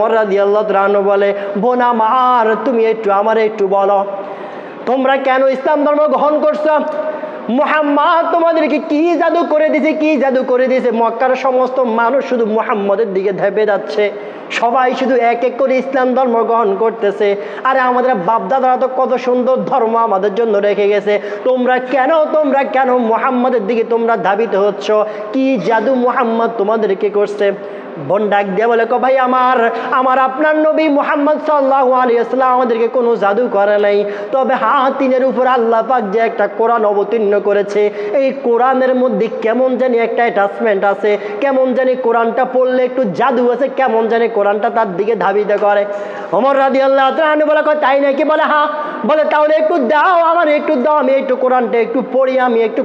ওমর রাদিয়াল্লাহু তাআলা আনহু বলে, বোন আমার তুমি আমার একটু বলো, তোমরা কেন ইসলাম ধর্ম গ্রহণ করছো? মুহাম্মদ তোমাদেরকে কি জাদু করে দিয়েছে, কি জাদু করে দিয়েছে? মক্কার সমস্ত মানুষ শুধু মুহাম্মদের দিকে ধাপে যাচ্ছে, সবাই শুধু এক এক করে ইসলাম ধর্ম গ্রহণ করতেছে। আরে আমাদের বাপদাদারা তো কত সুন্দর ধর্ম আমাদের জন্য রেখে গেছে, তোমরা কেন মুহাম্মদের দিকে তোমরা ধাবিত হচ্ছ? কি জাদু মুহাম্মদ তোমাদেরকে করছে? বোন ডাক দিয়ে বলে, ভাই আমার আপনার নবী মুহাম্মদ সাল্লাল্লাহু আলাইহি ওয়াসাল্লাম আমাদেরকে কোনো জাদু করে নাই, তবে হ্যাঁ তিনের উপর আল্লাহ পাক যে একটা কোরআন অবতীর্ণ করেছে, এই কোরআনের মধ্যে কেমন জানি একটা অ্যাটাচমেন্ট আছে, কেমন জানি কোরআনটা পড়লে একটু জাদু আছে, কেমন জানি কোরআনটা তার দিকে ধাবিত করে। ওমর রাদিয়াল্লাহু তাআলা আনহু বলে, তাই নাকি? বলে হ্যাঁ। বলে তাহলে একটু দাও, আমার একটু দাও, আমি একটু কোরআনটা একটু পড়ি,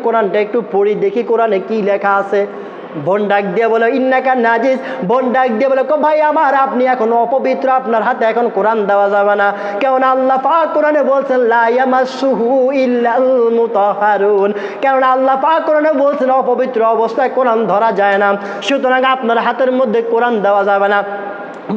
কোরআনটা একটু পড়ি, দেখি কোরআনে কি লেখা আছে। বোন ডাক দিয়ে বলে, ইন্নাকা নাজিস। বোন ডাক দিয়ে বলে, ভাই আমার আপনি এখন অপবিত্র, আপনার হাতে এখন কোরআন দেওয়া যাবে না। কেন আল্লাহ পাক কোরআনে বলছেন লা ইয়ামাসসুহু ইল্লাল মুতাহহারুন, কেন আল্লাহ পাক কোরআনে বলছেন অপবিত্র অবস্থায় কোরআন ধরা যায় না, সুতরাং আপনার হাতের মধ্যে কোরআন দেওয়া যাবে না।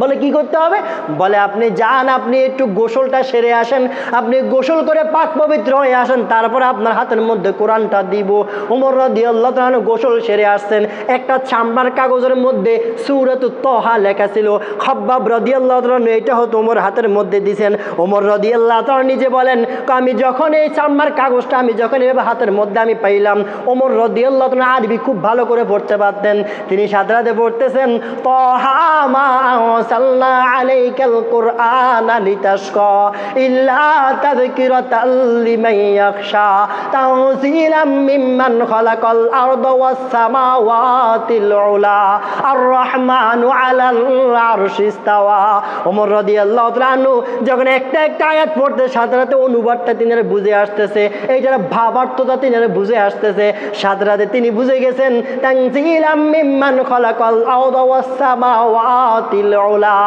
বলে কি করতে হবে? বলে আপনি যান, আপনি একটু গোসলটা সেরে আসেন, আপনি গোসল করে পাক পবিত্র হয়ে আসেন, তারপরে আপনার হাতের মধ্যে কোরআনটা দিব। ওমর রাদিয়াল্লাহু তাআলা গসল সেরে আসছেন, একটা চামড়ার কাগজের মধ্যে সূরাতুত তাহা লেখা ছিল। খাব্বাব রাদিয়াল্লাহু তাআলা এটা হতো ওমর হাতের মধ্যে দিয়েছেন। ওমর রাদিয়াল্লাহু তাআলা নিজে বলেন, আমি যখন এই চামড়ার কাগজটা এভাবে হাতের মধ্যে আমি পাইলাম, ওমর রাদিয়াল্লাহু তাআলা আরবি খুব ভালো করে পড়তে পারতেন। তিনি সাথে সাথে পড়তেছেন, তাহা মা সাল্লা আলাইকাল কুরআন লিতাশকা ইল্লা তাযকিরাতাল লিমান ইয়াখশা তানজিলাম মিম্মান খালাকাল আরদা ওয়াস সামাওয়াতিল উলা আর রহমানু আলাল আরশি ইস্তাওয়া। ওমর রাদিয়াল্লাহু তাআলা আনহু যখন একটা আয়াত পড়তে সাথে সাথে অনুবাদটা তিনি বুঝে আসতেছে, এইটার ভাবার্থটা তিনি বুঝে আসতেছে, সাথে সাথে তিনি বুঝে গেছেন তানজিলাম মিম্মান খালাকাল আরদা ওয়াস সামাওয়াতিল উলা।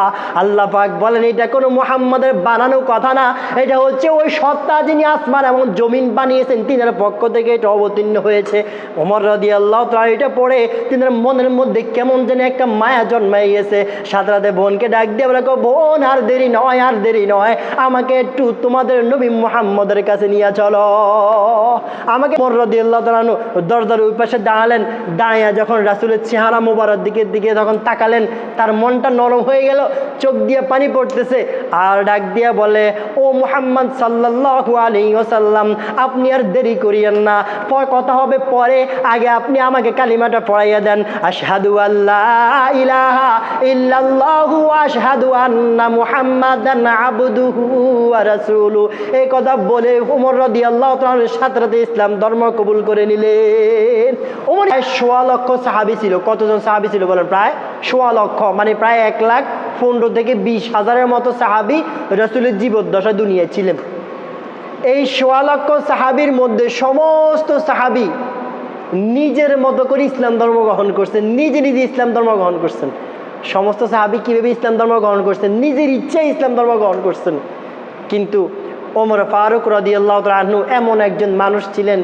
আল্লাহ পাক বলেন এটা কোনো মুহাম্মাদের বানানো কথা না, এটা হচ্ছে ওই সত্তা যিনি আসমান এবং জমিন বানিয়েছেন তিনার পক্ষ থেকে এটা অবতীর্ণ হয়েছে। ওমর রাদিয়াল্লাহু তাআলা এটা পড়ে তিনার মনের মধ্যে কেমন যেন একটা মায়া জন্মাই গেছে। সাথে সাথে বোনকে ডাক দিয়ে বলে, বোন আর দেরি নয়, আমাকে একটু তোমাদের নবী মুহাম্মদের কাছে নিয়ে চলো। আমাকে ওমর রাদিয়াল্লাহু তাআলা দরজার ওই পাশে দাঁড়ালেন, দাঁড়িয়ে যখন রাসূলের চেহারা মোবারক দিকে যখন তাকালেন, তার মনটা নরম হয়ে গেল, চোখ দিয়ে পানি পড়তেছে, আর ডাক দিয়া বলে, ও মুহাম্মদ সাল্লাল্লাহু আলাইহি ওয়াসাল্লাম, আপনি আর দেরি করিয়েন না, কথা হবে পরে, আগে আপনি আমাকে কালিমাটা পড়াইয়া দেন, আশহাদু আল্লা ইলাহা ইল্লাল্লাহু ওয়া আশহাদু আন্না মুহাম্মাদান আবদুহু ওয়া রাসূলুহু। এই কথা বলে ওমর রাদিয়াল্লাহু তাআলা সাথে সাথে ইসলাম ধর্ম কবুল করে নিলেন। ওমর ১৬ লক্ষ সাহাবী ছিল। কতজন সাহাবী ছিল বলেন? প্রায় ১৬ লক্ষ, মানে প্রায় ১,১৫,০০০ থেকে ২০,০০০-এর মতো সাহাবী রাসূলের জীবদ্দশায় দুনিয়ায় ছিলেন। এই ১৬ লক্ষ সাহাবীর মধ্যে সমস্ত সাহাবী নিজের মতো করে ইসলাম ধর্ম গ্রহণ করছেন, নিজে ইসলাম ধর্ম গ্রহণ করছেন। সমস্ত সাহাবী কিভাবে ইসলাম ধর্ম গ্রহণ করছেন? নিজের ইচ্ছায় ইসলাম ধর্ম গ্রহণ করছেন। কিন্তু ওমর ফারুক রাদিয়াল্লাহু তাআলা আনহু এমন একজন মানুষ ছিলেন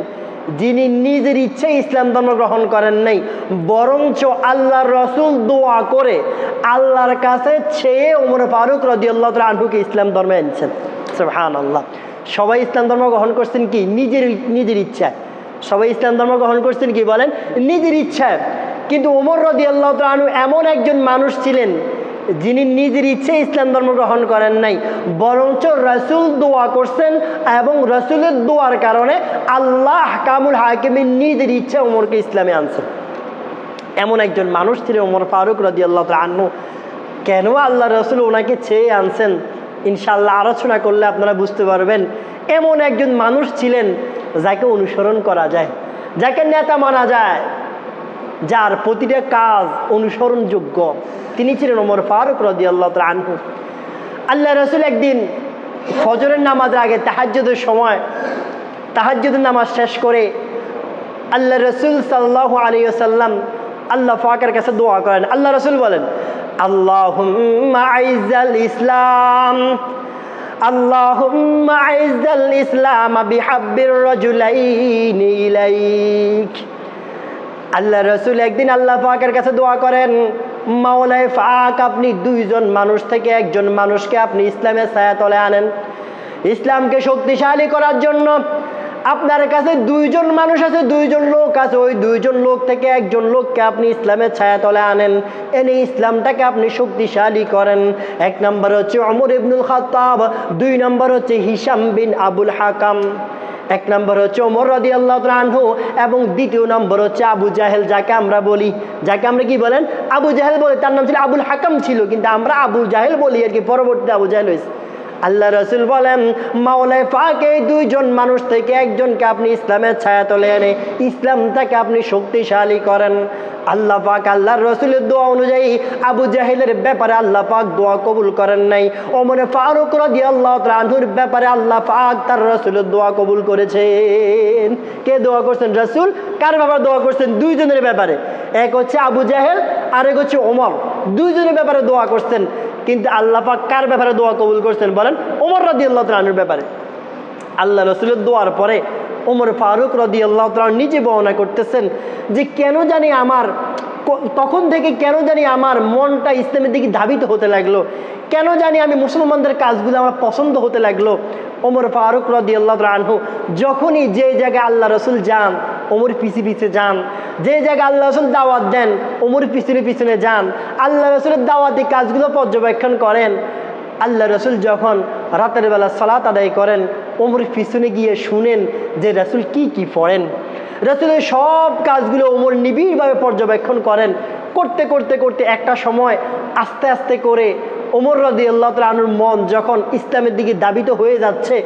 যিনি নিজের ইচ্ছায় ইসলাম ধর্ম গ্রহণ করেন নাই, বরঞ্চ আল্লাহর রাসূল দোয়া করে আল্লাহর কাছে চেয়ে ওমর ফারুক রাদিয়াল্লাহু তাআলা আনহুকে ইসলাম ধর্মে এনেছেন। সুবহানাল্লাহ। সবাই ইসলাম ধর্ম গ্রহণ করছেন কি? নিজের ইচ্ছায়। সবাই ইসলাম ধর্ম গ্রহণ করছেন কি বলেন? নিজের ইচ্ছায়। কিন্তু ওমর রাদিয়াল্লাহু তাআলা আনহু এমন একজন মানুষ ছিলেন যিনি নিজের ইচ্ছে ইসলাম ধর্ম গ্রহণ করেন নাই, বরঞ্চ রাসূল দোয়া করছেন এবং রাসূলের দোয়ার কারণে আল্লাহ কামুল হাকিমের নিজের ইচ্ছা ওমরকে ইসলামে আনছেন। এমন একজন মানুষ ছিলেন ওমর ফারুক রাদিয়াল্লাহু তাআলা আনহু। কেন আল্লাহ রাসূল ওনাকে চেয়ে আনছেন ইনশাআল্লাহ আলোচনা করলে আপনারা বুঝতে পারবেন। এমন একজন মানুষ ছিলেন যাকে অনুসরণ করা যায়, যাকে নেতা মানা যায়, যার প্রতিটা কাজ অনুসরণযোগ্য, তিনি ছিলেন ওমর ফারুক রাদিয়াল্লাহু তাআলা আনহু। আল্লাহ রাসূল একদিন ফজরের নামাজের আগে তাহাজ্জুদের সময় তাহাজ্জুদের নামাজ শেষ করে আল্লাহ রাসূল সাল্লাল্লাহু আলাইহি ওয়াসাল্লাম আল্লাহ পাকের কাছে দোয়া করেন। আল্লাহ রাসূল বলেন, আল্লাহুম্মা আইজ্জাল ইসলাম আল্লাহুম্মা আইজ্জাল ইসলাম বিহাব্বির রাজুলাইনি ইলাইক। আল্লাহ রাসূল একদিন আল্লাহ পাকের কাছে দোয়া করেন, মাওলায়ে পাক আপনি দুইজন মানুষ থেকে একজন মানুষকে আপনি ইসলামের ছায়াতলে আনেন। ইসলামকে শক্তিশালী করার জন্য আপনার কাছে দুইজন মানুষ আছে, দুইজন লোক আছে, ওই দুইজন লোক থেকে একজন লোককে আপনি ইসলামের ছায়াতলে আনেন, এনে ইসলামটাকে আপনি শক্তিশালী করেন। এক নম্বর হচ্ছে ওমর ইবনুল খাত্তাব, দুই নম্বর হচ্ছে হিশাম বিন আবুল হাকাম। এক নম্বর হচ্ছে ওমর রাদিয়াল্লাহু তাআলা আনহু এবং দ্বিতীয় নম্বর হচ্ছে আবু জাহেল, যাকে আমরা বলি, যাকে আমরা কি বলেন, আবু জাহেল বলি। তার নাম ছিল আবুল হাকাম ছিল, কিন্তু আমরা আবু জাহেল বলি আর কি, পরবর্তীতে আবু জাহেল হয়েছে। আল্লাহ রসুল বলেন মাওলায়ে পাক এই দুইজন মানুষ থেকে একজনকে আপনি ইসলামের ছায়াতলে এনে ইসলামটাকে আপনি শক্তিশালী করেন। আল্লাহ পাক আল্লাহর রসুলের দোয়া অনুযায়ী আবু জাহেলের ব্যাপারে আল্লাহ পাক দোয়া কবুল করেন নাই। ওমর ফারুক রাদিয়াল্লাহু তাআলা আনহুর ব্যাপারে আল্লাহ পাক তার রসুলের দোয়া কবুল করেছেন। কে দোয়া করছেন? রসুল। কার ব্যাপারে দোয়া করছেন? দুইজনের ব্যাপারে। এক হচ্ছে আবু জাহেল আর এক হচ্ছে ওমর, দুইজনের ব্যাপারে দোয়া করছেন। কিন্তু আল্লাহ পাক কার ব্যাপারে দোয়া কবুল করছেন বলেন? ওমর রাদিয়াল্লাহু তাআলা আনহুর ব্যাপারে। আল্লাহ রসুলের দোয়ার পরে ওমর ফারুক রাদিয়াল্লাহু তাআলা নিজে বর্ণনা করতেছেন যে কেন জানি আমার তখন থেকে কেন জানি আমার মনটা ইসলামের দিকে ধাবিত হতে লাগলো, কেন জানি আমি মুসলমানদের কাজগুলো আমার পছন্দ হতে লাগলো। ওমর ফারুক রাদিয়াল্লাহু তাআলা আনহু যখনই যে জায়গায় আল্লাহ রসুল যান ওমর পিছে পিছে যান, যে জায়গায় আল্লাহ রসুল দাওয়াত দেন ওমর পিছনে পিছনে যান, আল্লাহ রসুলের দাওয়াতি কাজগুলো পর্যবেক্ষণ করেন। আল্লাহ রসুল যখন রাতের বেলা সালাত আদায় করেন ওমর পিছনে গিয়ে শুনেন যে রসুল কি কি পড়েন। রসুলের সব কাজগুলো ওমর নিবিড়ভাবে পর্যবেক্ষণ করেন। করতে করতে করতে একটা সময় আস্তে আস্তে করে ওমর রাদিয়াল্লাহু তাআলা আনহুর মন যখন ইসলামের দিকে ধাবিত হয়ে যাচ্ছে,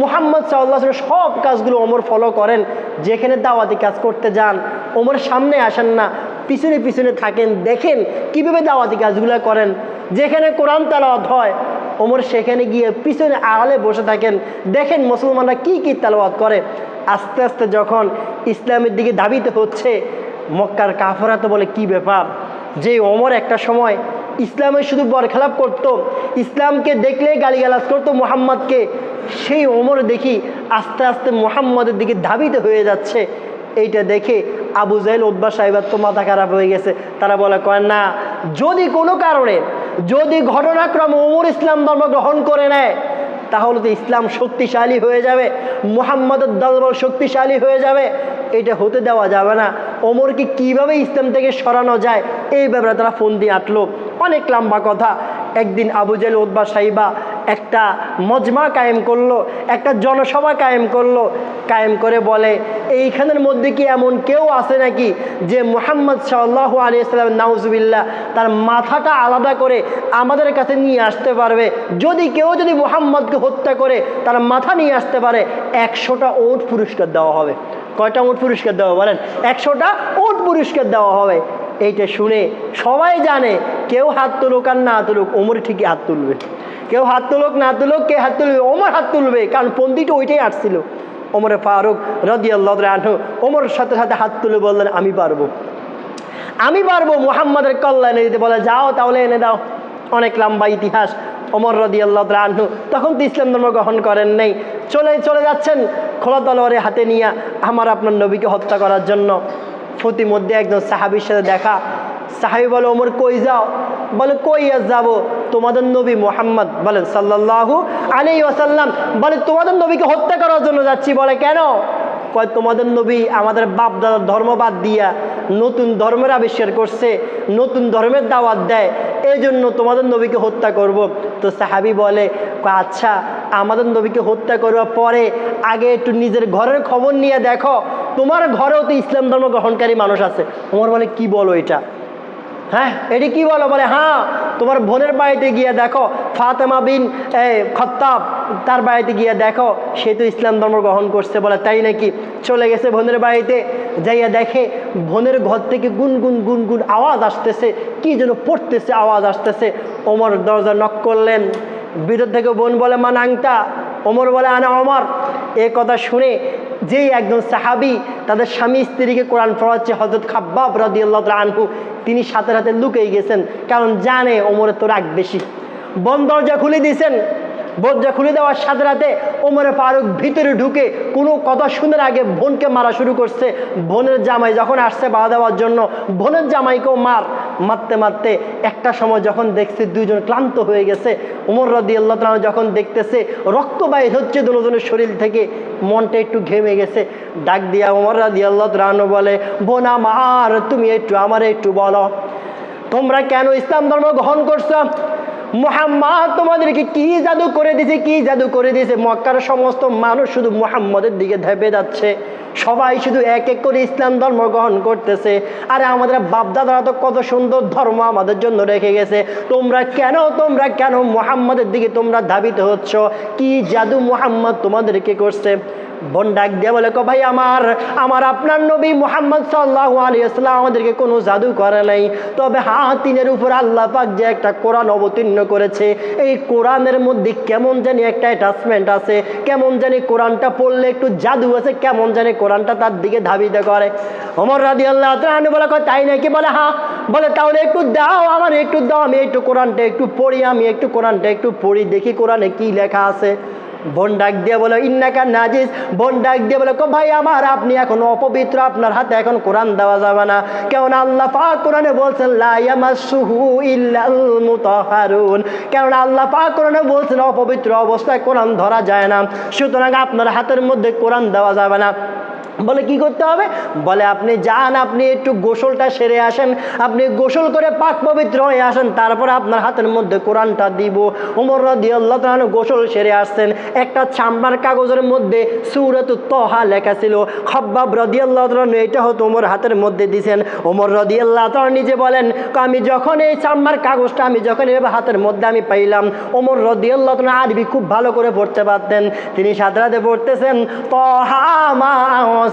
মুহাম্মদ সাল্লাল্লাহু আলাইহি ওয়াসাল্লাম সব কাজগুলো ওমর ফলো করেন। যেখানে দাওয়াতি কাজ করতে যান ওমর সামনে আসেন না, পিছনে পিছনে থাকেন, দেখেন কিভাবে দাওয়াতি কাজগুলো করেন। যেখানে কোরআন তেলাওয়াত হয় ওমর সেখানে গিয়ে পিছনে আড়ালে বসে থাকেন, দেখেন মুসলমানরা কি কি তেলাওয়াত করে। আস্তে আস্তে যখন ইসলামের দিকে ধাবিত হচ্ছে, মক্কার কাফেররা তো বলে কি ব্যাপার, যে ওমর একটা সময় ইসলামের শুধু বরখেলাপ করত, ইসলামকে দেখলেই গালিগালাজ করতো মুহাম্মদকে, সেই ওমর দেখি আস্তে আস্তে মুহাম্মদের দিকে ধাবিত হয়ে যাচ্ছে। এইটা দেখে আবু জাহেল উতবা সাহেবের তো মাথা খারাপ হয়ে গেছে। তারা বলে কয় না, যদি কোনো কারণে যদি ঘটনাক্রমে ওমর ইসলাম ধর্ম গ্রহণ করে নেয় তাহলে তো ইসলাম শক্তিশালী হয়ে যাবে, মুহাম্মদের দলবল শক্তিশালী হয়ে যাবে, এটা হতে দেওয়া যাবে না। ওমরকে কিভাবে ইসলাম থেকে সরানো যায় এই ব্যাপারে তারা ফোন দিয়ে আটলো। অনেক লম্বা কথা। একদিন আবু জাহেল উতবা সাইবা একটা মজমা কায়েম করলো, একটা জনসভা কায়েম করলো। কায়েম করে বলে এইখানের মধ্যে কি এমন কেউ আছে নাকি যে মুহাম্মদ সাল্লাল্লাহু আলাইহি ওয়াসাল্লাম নাউজুবিল্লাহ তার মাথাটা আলাদা করে আমাদের কাছে নিয়ে আসতে পারবে? যদি কেউ যদি মুহাম্মদকে হত্যা করে তার মাথা নিয়ে আসতে পারে 100টা উট পুরস্কার দেওয়া হবে। কয়টা উট পুরস্কার দেওয়া বলেন? 100টা উট পুরস্কার দেওয়া হবে। এইটা শুনে সবাই জানে কেউ হাত তুলুক আর না তুলুক ওমর ঠিকই হাত তুলবে। কেউ হাত তুলুক না তুলুক, কে হাত তুলবে? ওমর হাত তুলবে, কারণ পন্থীটা ওইটাই আসছিল। ওমর ফারুক রাদিয়াল্লাহু আনহু ওমরের সাথে সাথে হাত তুলে বললেন আমি পারবো, আমি পারবো মুহাম্মাদের কল্লা এনে দিতে। বলে যাও তাহলে এনে দাও। অনেক লম্বা ইতিহাস। ওমর রাদিয়াল্লাহু আনহু তখন তো ইসলাম ধর্ম গ্রহণ করেন নাই, চলে যাচ্ছেন খোলা তলোয়ারে হাতে নিয়ে আমার আপনার নবীকে হত্যা করার জন্য। প্রতিমধ্যে একজন সাহাবীর সাথে দেখা। সাহাবী বলে ওমর কই যাও? বলে কই আর যাবো, তোমাদের নবী মুহাম্মদ বলেন সাল্লাল্লাহু আলাইহি ওয়াসাল্লাম বলে তোমাদের নবীকে হত্যা করার জন্য যাচ্ছি। বলে কেন? কয় তোমাদের নবী আমাদের বাপ দাদার ধর্ম বাদ দিয়া নতুন ধর্মের আবিষ্কার করছে, নতুন ধর্মের দাওয়াত দেয়, এই জন্য তোমাদের নবীকে হত্যা করব। তো সাহাবী বলে আচ্ছা আমাদের নবীকে হত্যা করবার পরে আগে একটু নিজের ঘরের খবর নিয়ে দেখো, তোমার ঘরেও তো ইসলাম ধর্ম গ্রহণকারী মানুষ আছে। ওমর বলে কি বলো এটা? হ্যাঁ এটি কি বলো? বলে হ্যাঁ তোমার বোনের বাড়িতে গিয়ে দেখো, ফাতেমা বিন খত্তাব তার বাড়িতে গিয়ে দেখো, সে তো ইসলাম ধর্ম গ্রহণ করছে। বলে তাই নাকি? চলে গেছে বোনের বাড়িতে, যাইয়া দেখে বোনের ঘর থেকে গুনগুন গুনগুন আওয়াজ আসতেছে, কি যেন পড়তেছে, আওয়াজ আসতেছে। ওমর দরজা নক করলেন, ভিতর থেকে বোন বলে মা নাংতা। ওমর বলে আনা ওমর। এ কথা শুনে যেই একজন সাহাবী তাদের স্বামী স্ত্রীকে কোরআন পড়াচ্ছে হযরত খাব্বাব রাদিয়াল্লাহু তাআলা আনহু, তিনি সাথে সাথে লুকিয়ে গেছেন, কারণ জানে ওমরের তো রাগ বেশি। বন দরজা খুলে দিয়েছেন, দরজা খুলে দেওয়ার সাথে সাথে ওমর ফারুক ভিতরে ঢুকে কোনো কথা শোনার আগে বোনকে মারা শুরু করছে। বোনের জামাই যখন আসছে বাধা দেওয়ার জন্য, বোনের জামাইকেও মারতে মারতে একটা সময় যখন দেখছে দুইজন ক্লান্ত হয়ে গেছে, ওমর রাদিয়াল্লাহু তাআলা যখন দেখতেছে রক্ত বাইর হচ্ছে দুজনের শরীর থেকে, মনটা একটু ঘেমে গেছে। ডাক দিয়া ওমর রাদিয়াল্লাহু তাআলা বলে, বোন আমার, তুমি একটু আমারে একটু বলো, তোমরা কেন ইসলাম ধর্ম গ্রহণ করছো? মুহাম্মদ তোমাদেরকে কি জাদু করে দিয়েছে, কি জাদু করে দিয়েছে? মক্কার সমস্ত মানুষ শুধু মুহাম্মদের দিকে ধাপে যাচ্ছে, সবাই শুধু এক এক করে ইসলাম ধর্ম গ্রহণ করতেছে। আরে আমাদের বাপদাদারা তো কত সুন্দর ধর্ম আমাদের জন্য রেখে গেছে, তোমরা কেন মুহাম্মদের দিকে তোমরা ধাবিত হচ্ছ? কি জাদু মুহাম্মদ তোমাদেরকে করছে? বোন ডাক দিয়ে বলে, ভাই আমার আপনার নবী মুহাম্মদ সাল্লাল্লাহু আলাইহি ওয়াসাল্লাম আমাদেরকে কোনো জাদু করে নাই, তবে হ্যাঁ, তিনের উপর আল্লাহ পাক যে একটা কোরআন অবতীর্ণ করেছে, এই কোরআনের মধ্যে কেমন জানি একটা অ্যাটাচমেন্ট আছে, কেমন জানি কোরআনটা পড়লে একটু জাদু আছে, কেমন জানি কোরআনটা তার দিকে ধাবিত করে। ওমর রাদিয়াল্লাহু তাআলা বলে, তাই নাকি? বলে হ্যাঁ। বলে তাহলে একটু দাও, আমার একটু দাও, আমি একটু কোরআনটা একটু পড়ি, কোরআনটা একটু পড়ি, দেখি কোরআনে কি লেখা আছে। বোন ডাক দিয়ে বলে, ইন্নাকা নাজিস। বোন ডাক দিয়ে বলে, ভাই আমার, আপনি এখন অপবিত্র, আপনার হাতে এখন কোরআন দেওয়া যাবে না। কেন আল্লাহ পাক কোরআনে বলছেন লা ইয়ামাসসুহু ইল্লাল মুতাহহারুন, কেন আল্লাহ পাক কোরআনে বলছেন অপবিত্র অবস্থায় কোরআন ধরা যায় না, সুতরাং আপনার হাতের মধ্যে কোরআন দেওয়া যাবে না। বলে কি করতে হবে? বলে আপনি যান, আপনি একটু গোসলটা সেরে আসেন, আপনি গোসল করে পাক পবিত্র হয়ে আসেন, তারপরে আপনার হাতের মধ্যে কোরআনটা দিব। ওমর রাদিয়াল্লাহু তাআলা গোসল সেরে আসছেন, একটা চামড়ার কাগজের মধ্যে সূরাতুত তাহা লেখা ছিল। খাব্বাব রাদিয়াল্লাহু তাআলা এটা হতো ওমর হাতের মধ্যে দিয়েছেন। ওমর রাদিয়াল্লাহু তাআলা নিজে বলেন, আমি যখন এই চামড়ার কাগজটা এভাবে হাতের মধ্যে আমি পাইলাম, ওমর রাদিয়াল্লাহু তাআলা আরবি খুব ভালো করে পড়তে পারতেন। তিনি সাথে সাথে পড়তেছেন, তাহা মা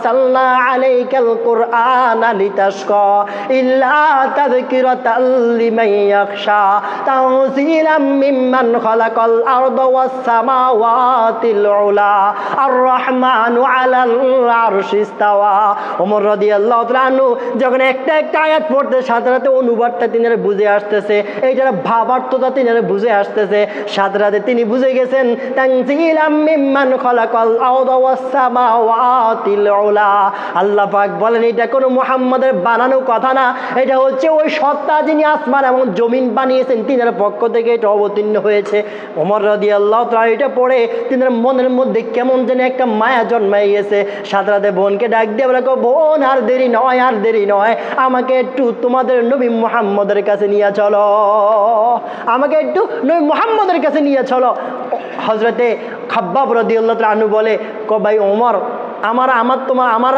সাল্লা আলাইকাল কুরআন লিতাশকা ইল্লা তাযকিরাতাল লিমান ইয়াখশা তানজিলাম মিম্মান খালাকাল আরদা ওয়াস সামাওয়াতিল উলা আর রহমানু আলাল আরশি ইস্তাওয়া। ওমর রাদিয়াল্লাহু তাআলা আনহু যখন একটা আয়াত পড়তে সাথে সাথে অনুবাদটা তিনি বুঝে আসতেছে, এইটার ভাবার্থটা তিনি বুঝে আসতেছে, সাথে সাথে তিনি বুঝে গেছেন তানজিলাম মিম্মান খালাকাল আরদা ওয়াস সামাওয়াতিল উলা। আল্লাহ পাক বলেন এটা কোনো মুহাম্মাদের বানানো কথা না, এটা হচ্ছে ওই সত্তা যিনি আসমান এবং জমিন বানিয়েছেন, তিনার পক্ষ থেকে এটা অবতীর্ণ হয়েছে। ওমর রাদিয়াল্লাহু তাআলা এটা পড়ে তিনার মনের মধ্যে কেমন যেন একটা মায়া জন্মাই গেছে। সাথে সাথে বোনকে ডাক দিয়ে বলে, বোন আর দেরি নয়, আমাকে একটু তোমাদের নবী মুহাম্মদের কাছে নিয়ে চলো, আমাকে একটু নবী মুহাম্মদের কাছে নিয়ে চলো। হযরতে খাব্বাব রাদিয়াল্লাহু তাআলা আনহু বলে, ভাই ওমর, আমার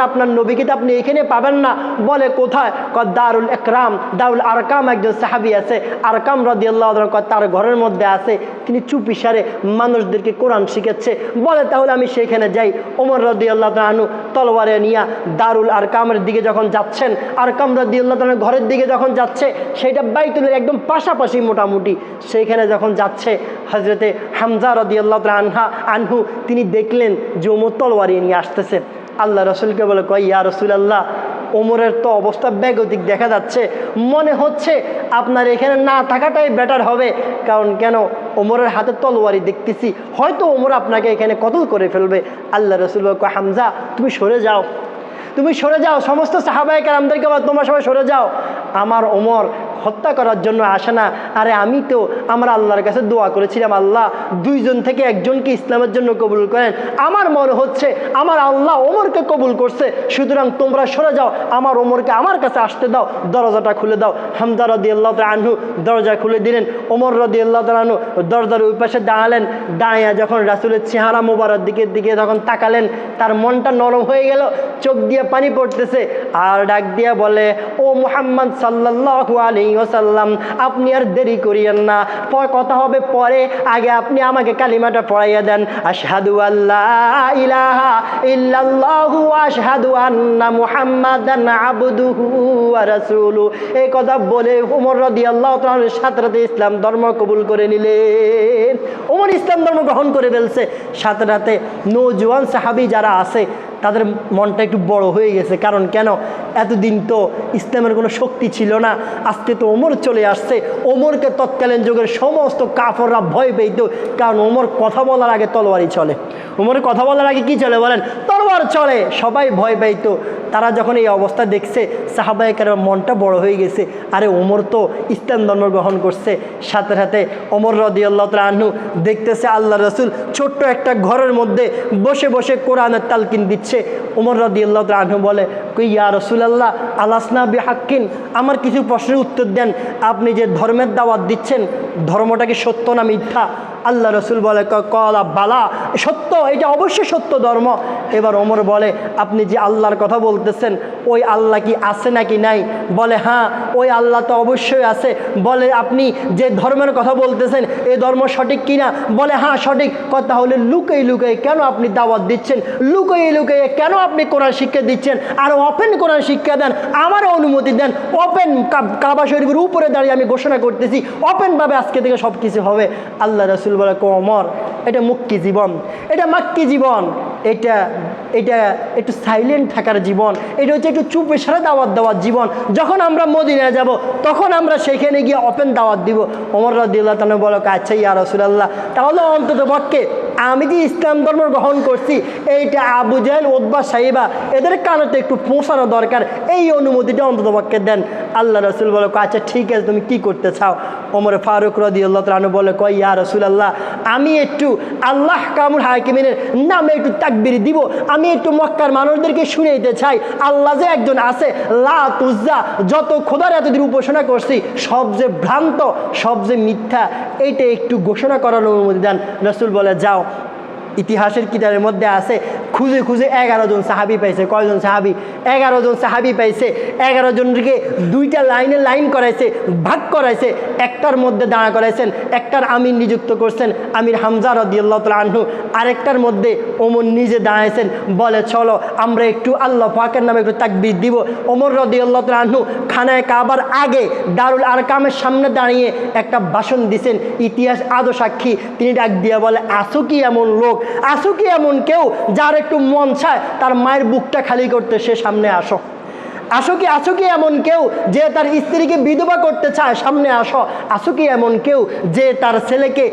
আপনার নবীকে তো আপনি এখানে পাবেন না। বলে কোথায়? দারুল ইকরাম, দারুল আরকাম একজন সাহাবী আছে, আরকাম রাদিয়াল্লাহু তাআলা তার ঘরের মধ্যে আছে, তিনি চুপিসারে মানুষদেরকে কোরআন শিখাচ্ছে। বলে তাহলে আমি সেখানে যাই। ওমর রাদিয়াল্লাহু তাআলা আনহু তলোয়ারে নিয়ে দারুল আরকামের দিকে যখন যাচ্ছেন, আরকাম রাদিয়াল্লাহু তাআলা ঘরের দিকে যখন যাচ্ছে, সেটা বাইতুলের একদম পাশাপাশি মোটামুটি, সেইখানে যখন যাচ্ছে হযরতে হামজা রাদিয়াল্লাহু তাআলা আনহু তিনি দেখলেন যে ওমর তলোয়ারি নিয়ে আসতেছে। আল্লাহ রসুলকে বলে, ইয়া রাসূলুল্লাহ, ওমরের তো অবস্থা বেগতিক দেখা যাচ্ছে, মনে হচ্ছে আপনার এখানে না থাকাটাই বেটার হবে। কারণ কেন? ওমরের হাতে তলোয়ারি দেখতেছি, হয়তো ওমর আপনাকে এখানে কতল করে ফেলবে। আল্লাহ রসুল বলে, হামজা তুমি সরে যাও, সমস্ত সাহাবায়ে কেরামদেরকে বলো তোমরা সবাই সরে যাও, আমার ওমর হত্যা করার জন্য আসে না। আরে আমি তো আমরা আল্লাহর কাছে দোয়া করেছিলাম, আল্লাহ দুইজন থেকে একজনকে ইসলামের জন্য কবুল করেন, আমার মনে হচ্ছে আমার আল্লাহ ওমরকে কবুল করছে, সুতরাং তোমরা সরে যাও, আমার ওমরকে আমার কাছে আসতে দাও, দরজাটা খুলে দাও। হামজা রাদিয়াল্লাহু তাআলা আনহু দরজা খুলে দিলেন। ওমর রাদিয়াল্লাহু তাআলা আনহু দরজার ওই পাশে দাঁড়ালেন, দাঁড়িয়ে যখন রাসূলের চেহারা মোবারক দিকে যখন তাকালেন, তার মনটা নরম হয়ে গেল, চোখ দিয়ে পানি পড়তেছে, আর ডাক দিয়া বলে, ও মুহাম্মদ সাল্লাল্লাহু আলাইহি ওয়াসাল্লাম, আপনি আর দেরি করিয়েন না, কথা হবে পরে, আগে আপনি আমাকে কালিমাটা পড়াইয়া দেন, আশহাদু আল্লা ইলাহা ইল্লাল্লাহু ওয়া আশহাদু আন্না মুহাম্মাদান আবদুহু ওয়া রাসূলুহু। এই কথা বলে ওমর রাদিয়াল্লাহু তাআলা সাথে সাথে ইসলাম ধর্ম কবুল করে নিলেন। ওমর ইসলাম ধর্ম গ্রহণ করে ফেলছে। সাথে সাথে নওজোয়ান সাহাবী যারা আছে তাদের মনটা একটু বড় হয়ে গেছে। কারণ কেন, এতদিন তো ইসলামের কোনো শক্তি ছিল না, আজকে তো ওমর চলে আসছে। ওমরকে তৎকালীন যুগের সমস্ত কাফররা ভয় পেত, কারণ ওমর কথা বলার আগে তলোয়ারই চলে। ওমরের কথা বলার আগে কি চলে বলেন? তলোয়ার চলে। সবাই ভয় পাইতো। তারা যখন এই অবস্থা দেখছে, সাহাবায়ে কেরামের মনটা বড় হয়ে গেছে। আরে ওমর তো ইসলাম ধর্ম গ্রহণ করছে। সাথে সাথে ওমর রাদিয়াল্লাহু তাআলা আনহু দেখতেছে আল্লাহ রসুল ছোট্ট একটা ঘরের মধ্যে বসে বসে কোরআনের তালকিন দিচ্ছে। ওমর রাদিয়াল্লাহু তাআলা আনহু বলে, কই ইয়া রাসূলুল্লাহ আলাসনা বিহাক্কিন, আমার কিছু প্রশ্নের উত্তর দেন। আপনি যে ধর্মের দাওয়াত দিচ্ছেন, ধর্মটা কি সত্য না মিথ্যা? আল্লাহ রসুল বলে, কলা বালা, সত্য, এটা অবশ্যই সত্য ধর্ম। এবার ওমর বলে, আপনি যে আল্লাহর কথা বলতেছেন, ওই আল্লাহ কি আছে নাকি নাই? বলে, হ্যাঁ ওই আল্লাহ তো অবশ্যই আছে। বলে, আপনি যে ধর্মের কথা বলতেছেন এই ধর্ম সঠিক কিনা? বলে, হ্যাঁ সঠিক। কথা হলে লুকিয়ে লুকিয়ে কেন আপনি দাওয়াত দিচ্ছেন? লুকিয়ে লুকিয়ে কেন আপনি কোরআন শিক্ষা দিচ্ছেন? আর ওপেন কোরআন শিক্ষা দেন, আমারও অনুমতি দেন। ওপেন কাবা শরীফের উপরে দাঁড়িয়ে আমি ঘোষণা করতেছি, ওপেনভাবে আজকে থেকে সব কিছু হবে। আল্লাহ রসুল বলে, ওমর এটা মুক্কি জীবন, এটা মাক্কি জীবন, এটা এটা একটু সাইলেন্ট থাকার জীবন, এটা হচ্ছে একটু চুপে সারা দাওয়াত দেওয়ার জীবন। যখন আমরা মদিনায় যাব তখন আমরা সেখানে গিয়ে ওপেন দাওয়াত দিব। ওমর রাদিয়াল্লাহু তাআলা বলে, আচ্ছা ইয়া রাসূলুল্লাহ, তাহলে অন্তত পক্ষে আমি যে ইসলাম ধর্ম গ্রহণ করছি এইটা আবু জাহেল, উতবা, সাইবা এদের কানে তো একটু পৌঁছানো দরকার, এই অনুমতিটা অন্তত পক্ষে দেন। আল্লাহ রসুল বলে, আচ্ছা ঠিক আছে, তুমি কি করতে চাও? ওমর ফারুক রাদিয়াল্লাহু তাআলা আনহু বলে, কয় ইয়া রাসূলুল্লাহ, আমি একটু আল্লাহ কামুল হাকিমিনের নামে একটু তাকবীর দিব, আমি একটু মক্কার মানুষদেরকে শুনাইতে চাই আল্লাহ যে একজন আছে, লাত উজ্জা যত খোদার এতদিন উপাসনা করছি সব যে ভ্রান্ত, সব যে মিথ্যা, এইটা একটু ঘোষণা করার অনুমতি দেন। রাসূল বলে, যাও। ইতিহাসের কিতাবের মধ্যে আছে, খুঁজে খুঁজে 11 জন সাহাবি পাইছে। কয়জন সাহাবি? 11 জন সাহাবি পাইছে। 11 জনকে দুইটা লাইনে লাইন করাইছে, ভাগ করাইছে, একটার মধ্যে দাঁড়া করাইছেন, একটার আমির নিযুক্ত করছেন, আমির হামজা রাদিয়াল্লাহু তাআলা আনহু। আরেকটার মধ্যে ওমর নিজে দাঁড়াইছেন, বলে চলো আমরা একটু আল্লাহ পাকের নামে একটু তাকবীর দিব। ওমর রাদিয়াল্লাহু তাআলা আনহু খানায় কাবার আগে দারুল আরকামের সামনে দাঁড়িয়ে একটা ভাষণ দিছেন। ইতিহাস আদো সাক্ষী। তিনি ডাক দিয়ে বলে, আসো কি এমন লোক, আসো কি এমন কেউ যার একটু মন চায় তার মায়ের বুকটা খালি করতে, সে সামনে আসো। আসো কি এমন কেউ যে তার স্ত্রীকে বিধবা করতে চায়, সামনে আসো। আসো কি এমন কেউ যে তার ছেলেকে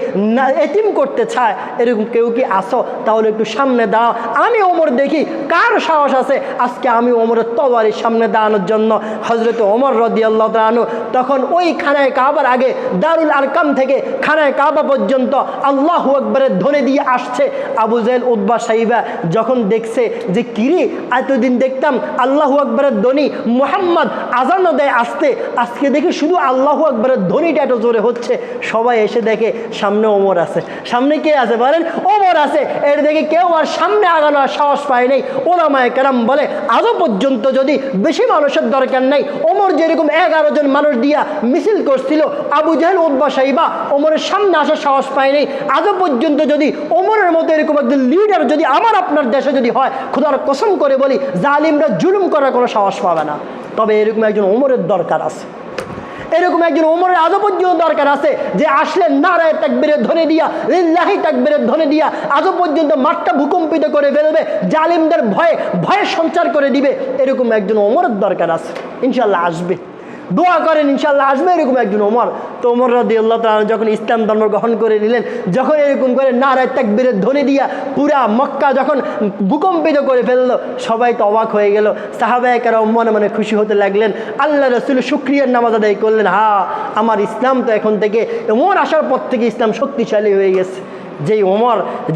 এতিম করতে চায়, এরকম কেউ কি আসো? তাহলে একটু সামনে দাও, আমি ওমর দেখি কার সাহস আছে আজকে আমি ওমরের তলোয়ারের সামনে দাঁড়ানোর জন্য। হযরত ওমর রাদিয়াল্লাহু তাআলা আনহু তখন ওই খানায় কাবার আগে দারুল আরকাম থেকে খানায় কাবা পর্যন্ত আল্লাহু আকবারের ধ্বনি দিয়ে আসছে। আবু জাহেল, উতবা, সাইবা যখন দেখছে যে কিরে, এতদিন দেখতাম আল্লাহু আকবারের ধ্বনি মুহাম্মদ আজান দেয় আসতে, আজকে দেখি শুধু আল্লাহু আকবারের ধ্বনিটা এত জোরে হচ্ছে। সবাই এসে দেখে সামনে ওমর আছে। সামনে কে আছে বলেন? ওমর আছে। এর দেখে কেউ আর সামনে আগানোর সাহস পায় নাই। ওলামায়ে কেরাম বলে, আজও পর্যন্ত যদি বেশি মানুষের দরকার নেই, ওমর যেরকম 11 জন মানুষ দিয়া মিছিল করছিল, আবু জাহেল, উতবা, সাইবা ওমরের সামনে আসার সাহস পায় নাই। আজও পর্যন্ত যদি ওমরের মতো এরকম একজন লিডার যদি আমার আপনার দেশে যদি হয়, খোদার কসম করে বলি জালিমরা জুলুম করার কোনো সাহস পাবে না। তবে এরকম একজন ওমরের দরকার আছে, এরকম একজন ওমরের আজও পর্যন্ত দরকার আছে যে আসলে নারায়ে তাকবীরের ধ্বনি দিয়া, লিল্লাহি তাকবীরের ধ্বনি দিয়া আজও পর্যন্ত মাঠটা ভূকম্পিত করে ফেলবে, জালিমদের ভয়ে সঞ্চার করে দিবে। এরকম একজন ওমরের দরকার আছে। ইনশাআল্লাহ আসবে, দোয়া করেন ইনশাআল্লাহ আসবে এরকম একজন ওমর। তো ওমর রাদিয়াল্লাহু তাআলা যখন ইসলাম ধর্ম গ্রহণ করে নিলেন, যখন এরকম করে নারায়ে তাকবীরের ধ্বনি দিয়া পুরা মক্কা যখন ভূকম্পিত করে ফেললো, সবাই তো অবাক হয়ে গেল। সাহাবায়ে কেরাম মনে মনে খুশি হতে লাগলেন। আল্লাহ রাসূল শুকরিয়ার নামাজ আদায় করলেন, হ্যাঁ আমার ইসলাম তো এখন থেকে, ওমর আসার পর থেকে ইসলাম শক্তিশালী হয়ে গেছে।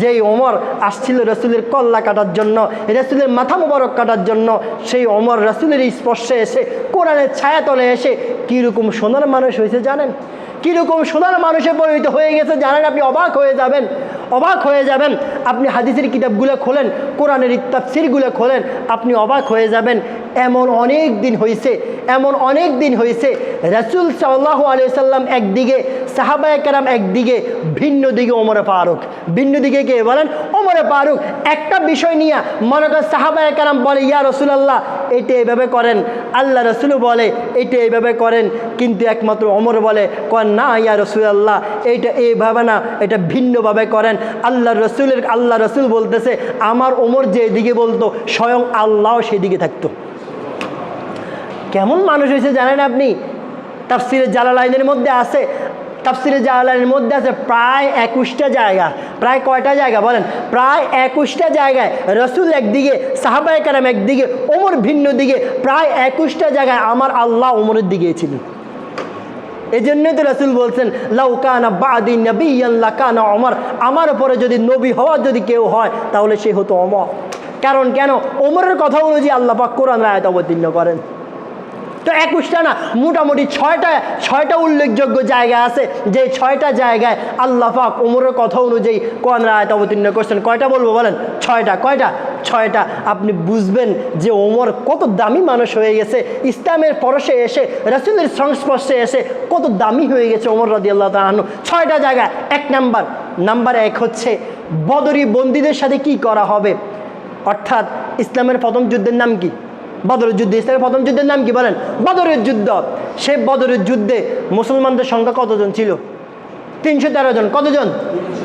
যেই ওমর আসছিল রসুলের কল্লা কাটার জন্য, রসুলের মাথা মোবারক কাটার জন্য, সেই ওমর রসুলের স্পর্শে এসে, কোরআনের ছায়া তলে এসে কীরকম সোনার মানুষ হয়েছে জানেন? কীরকম সোনার মানুষে পরিণত হয়ে গেছে জানেন? আপনি অবাক হয়ে যাবেন, অবাক হয়ে যাবেন। আপনি হাদিসের কিতাবগুলো খোলেন, কোরআনের তাফসীরগুলো খোলেন, আপনি অবাক হয়ে যাবেন। এমন অনেক দিন হয়েছে রাসূল সাল্লাল্লাহু আলাইহি সাল্লাম একদিকে, সাহাবায়ে কেরাম একদিকে, ভিন্ন দিকে ওমর ফারুক, ভিন্ন দিকে কে বলেন? ওমর ওমরে ফারুক একটা বিষয় নিয়ে মনে করেন সাহাবায়ে কেরাম বলে ইয়া রাসূলুল্লাহ এটা এইভাবে করেন, আল্লাহ রসুলও বলে এটা এইভাবে করেন, কিন্তু একমাত্র ওমর বলে না ইয়া রাসূলুল্লাহ এইটা এইভাবে না, এটা ভিন্নভাবে করেন। আল্লাহ রসুল বলতেছে আমার ওমর যেদিকে বলতো স্বয়ং আল্লাহও সেদিকে থাকতো। কেমন মানুষ হয়েছে জানেন আপনি? তাফসিরে জালালাইনের মধ্যে আছে, তাফসিরে জালালাইনের মধ্যে আছে প্রায় 21টা জায়গা। প্রায় কয়টা জায়গা বলেন? প্রায় 21টা জায়গায় রসুল একদিকে, সাহাবায়ে কেরাম একদিকে, ওমর ভিন্ন দিকে, প্রায় 21টা জায়গায় আমার আল্লাহ ওমরের দিকে ছিলেন। এই জন্যই তো রসুল বলছেন লাউ কানা বাদি নবিয়্যান লাকানা ওমর, আমার উপরে যদি নবী হওয়ার যদি কেউ হয় তাহলে সে হতো ওমর। কারণ কেন? ওমরের কথা অনুযায়ী আল্লাহ পাক কোরআনের আয়াত অবতীর্ণ করেন। তো 21টা না, মোটামুটি 6টা উল্লেখযোগ্য জায়গা আছে, যে 6টা জায়গায় আল্লাহ পাক ওমরের কথা অনুযায়ী কোরআনের আয়াত অবতীর্ণ করছেন। কয়টা বলবো বলেন? 6টা। কয়টা? 6টা। আপনি বুঝবেন যে ওমর কত দামি মানুষ হয়ে গেছে, ইসলামের পরশে এসে, রাসূলের সংস্পর্শে এসে কত দামি হয়ে গেছে ওমর রাদিয়াল্লাহু তাআলা আনহু। 6টা জায়গা। নাম্বার 1 হচ্ছে বদরি বন্দীদের সাথে কি করা হবে, অর্থাৎ ইসলামের প্রথম যুদ্ধের নাম কি? বদরের যুদ্ধ। ইসলামের প্রথম যুদ্ধের নাম কি বলেন? বদরের যুদ্ধ। সেই বদরের যুদ্ধে মুসলমানদের সংখ্যা কতজন ছিল? 313 জন। কতজন?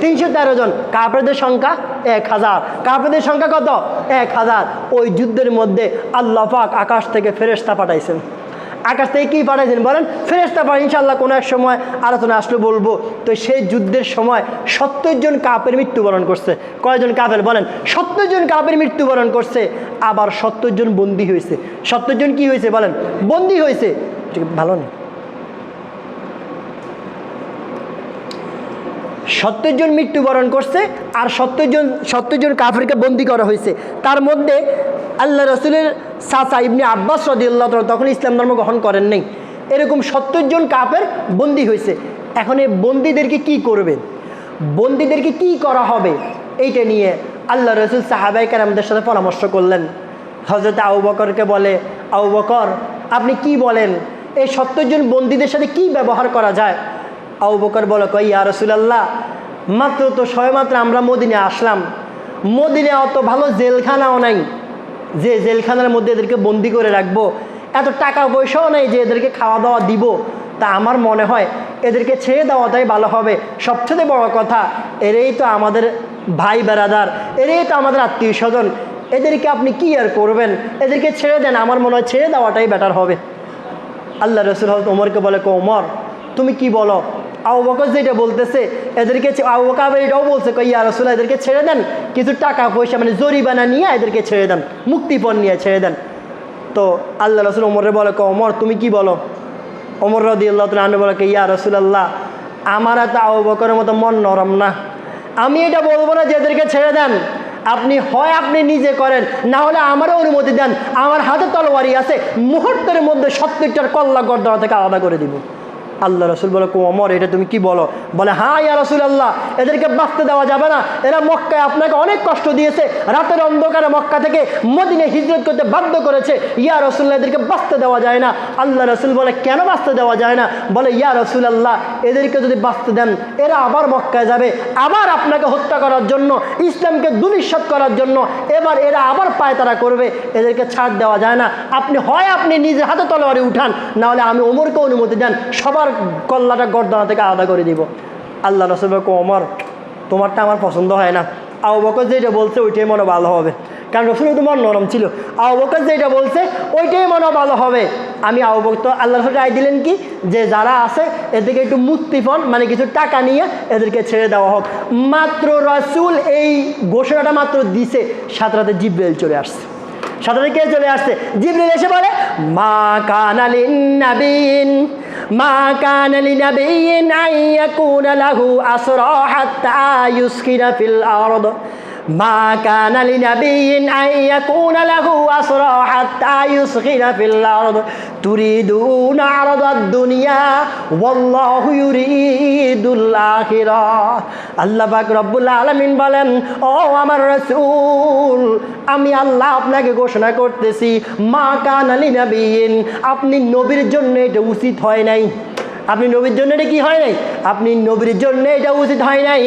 313 জন। কাফেরদের সংখ্যা 1000। কাফেরদের সংখ্যা কত? 1000। ওই যুদ্ধের মধ্যে আল্লাহ পাক আকাশ থেকে ফেরেশতা পাঠাইছেন। আকাশ থেকে কি পাঠাইছেন বলেন? ফেরেশতা পাঠাই। ইনশাআল্লাহ কোনো এক সময় আলোচনা আসলে বলবো। তো সেই যুদ্ধের সময় 70 জন কাফের মৃত্যুবরণ করছে। কয়জন কাফের বলেন? 70 জন কাফের মৃত্যুবরণ করছে। আবার 70 জন বন্দী হয়েছে। 70 জন কি হয়েছে বলেন? বন্দী হয়েছে। ভালো নেই, 70 জন মৃত্যুবরণ করছে আর 70 জন কাফেরকে বন্দী করা হয়েছে। তার মধ্যে আল্লাহ রসুলের চাচা ইবনে আব্বাস রাদিয়াল্লাহু তাআলা তখন ইসলাম ধর্ম গ্রহণ করেন নাই। এরকম 70 জন কাফের বন্দী হয়েছে। এখন এই বন্দীদেরকে কি করবে, বন্দীদেরকে কি করা হবে, এইটা নিয়ে আল্লাহ রসুল সাহাবায়ে কেরামদের সাথে পরামর্শ করলেন। হযরত আবু বকরকে বলে, আবু বকর আপনি কি বলেন, এই 70 জন বন্দীদের সাথে কি ব্যবহার করা যায়? আবু বকর বলে ইয়া রাসূলুল্লাহ সবেমাত্র আমরা মদিনে আসলাম, মদিনে অত ভালো জেলখানাও নাই যে জেলখানার মধ্যে এদেরকে বন্দি করে রাখবো, এত টাকা পয়সাও নেই যে এদেরকে খাওয়া দাওয়া দিব। তা আমার মনে হয় এদেরকে ছেড়ে দেওয়াটাই ভালো হবে। সবচেয়ে বড় কথা এরাই তো আমাদের ভাই বেরাদার, এরাই তো আমাদের আত্মীয় স্বজন, এদেরকে আপনি কি আর করবেন, এদেরকে ছেড়ে দেন। আমার মনে হয় ছেড়ে দেওয়াটাই বেটার হবে। আল্লাহ রসুল হযরত ওমরকে বলে ওমর তুমি কি বলো? আবু বকর যেটা বলতেছে এদেরকে, আবু বকর আবার এটাও বলছে ইয়া রাসূলুল্লাহ এদেরকে ছেড়ে দেন, কিছু টাকা পয়সা মানে জরিমানা নিয়ে এদেরকে ছেড়ে দেন, মুক্তিপণ নিয়ে ছেড়ে দেন। তো আল্লাহ রসুল ওমরে বলে ওমর তুমি কি বলো? ওমর রাদিয়াল্লাহু তাআলা আনহু বলে ইয়া রাসূলুল্লাহ আমার এত আবু বকরের মতো মন নরম না, আমি এটা বলবো না যে এদেরকে ছেড়ে দেন, আপনি নিজে করেন, না হলে আমারও অনুমতি দেন, আমার হাতে তলোয়ারি আছে, মুহূর্তের মধ্যে 70টার কল্লা গর্দনা থেকে আলাদা করে দিব। আল্লাহ রসুল বলে ওমর এটা তুমি কি বলো? বলে হ্যাঁ ইয়া রাসূলুল্লাহ এদেরকে বাঁচতে দেওয়া যাবে না, এরা মক্কায় আপনাকে অনেক কষ্ট দিয়েছে, রাতের অন্ধকারে মক্কা থেকে মদিনায় হিজরত করতে বাধ্য করেছে, ইয়া রাসূলুল্লাহ এদেরকে বাঁচতে দেওয়া যায় না। আল্লাহ রসুল বলে কেন বাঁচতে দেওয়া যায় না? বলে ইয়া রাসূলুল্লাহ এদেরকে যদি বাঁচতে দেন এরা আবার মক্কায় যাবে, আবার আপনাকে হত্যা করার জন্য, ইসলামকে দুনিশ্বাত করার জন্য এবার এরা আবার পায়তারা করবে, এদেরকে ছাড় দেওয়া যায় না। আপনি নিজে হাতে তলোয়ারি উঠান, না হলে আমি ওমরকে অনুমতি দেন, সবার কল্লাটা গর্দনা থেকে আলাদা করে দিব। আল্লাহ রাসূল বলে ওমর তোমারটা আমার পছন্দ হয় না, আবু বকর যেটা বলছে ওইটাই মনে ভালো হবে, কারণ রসুলের তো মন নরম ছিল। আবু বকর যেটা বলছে ওইটাই মনে ভালো হবে। আমি আবু বকর তো আল্লাহ রাসূল রায় দিলেন কি যে যারা আছে এদেরকে একটু মুক্তিপণ মানে কিছু টাকা নিয়ে এদেরকে ছেড়ে দেওয়া হোক। মাত্র রাসূল এই ঘোষণাটা মাত্র দিছে, সাথে সাথে জিবরাইল চলে আসছে। সাথে কে চলে আসছে? জিবরাইল এসে বলে মা কানা লিনাবিয়্যিন আন ইয়াকুনা লাহু আসরা হাত্তা ইউসকিনা ফিল আরদ মা কানা লিনাবিয়্যিন আন ইয়াকুনা লাহু আসরা হাত্তা ইউসকিনা ফিল আরদ তুরিদুনা আরদাদ দুনিয়া ওয়াল্লাহু ইউরিদুল আখিরাহ। আল্লাহ পাক রব্বুল আলামিন বলেন ও আমার রাসূল আমি আল্লাহ আপনাকে ঘোষণা করতেছি মা কানা লিনাবিয়্যিন আপনি নবীর জন্য এটা উচিত হয় নাই, আপনি নবীর জন্য এটা কি হয় নাই? আপনি নবীর জন্য এটা উচিত হয় নাই।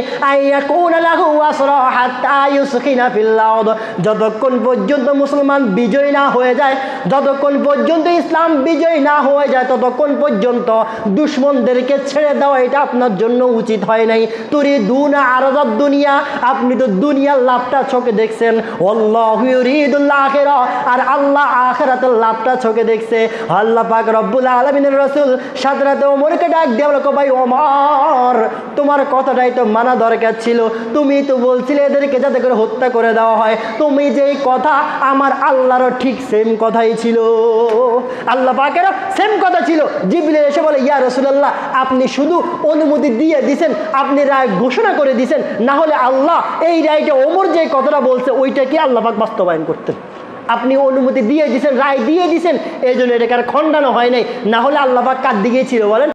যতক্ষণ পর্যন্ত মুসলমান বিজয় না হয়ে যায়, যতক্ষণ পর্যন্ত ইসলাম বিজয় না হয়ে যায়, ততক্ষণ পর্যন্ত দুশ্মনদেরকে ছেড়ে দেওয়া এটা আপনার জন্য উচিত হয় নাই। তুরিদুনা আরাদাদ দুনিয়া, আপনি তো দুনিয়ার লাভটা চোখে দেখছেন। আল্লাহু ইউরিদুল আখিরা, আর আল্লাহ আখিরাতের লাভটা চোখে দেখছে। আল্লাহ পাক রব্বুল আলামিনের রাসূল সাদরাতে ওমরকে ডাক দিয়ে বলে, ভাই ওমর, তোমার কথাটাই তো মানা দরকার ছিল। তুমি তো বলছিলে এদেরকে যাতে করে হত্যা করে দেওয়া হয়। তুমি যেই কথা, আমার আল্লাহরও ঠিক সেম কথাই ছিল, আল্লাহ পাকেরও সেম কথা ছিল। জিবরিল এসে বলে, ইয়া রাসূলুল্লাহ, আপনি শুধু অনুমতি দিয়ে দিছেন, আপনি রায় ঘোষণা করে দিছেন, না হলে আল্লাহ এই রায়টা ওমর যে কথাটা বলছে ওইটাকে আল্লাহ পাক বাস্তবায়ন করতেন। আপনি অনুমতি দিয়ে দিছেন, রায় দিয়ে দিছেন, এই জন্য এটাকে আর খণ্ডানো হয় নাই, না হলে আল্লাহ পাক কার দিকেই ছিল বলেন?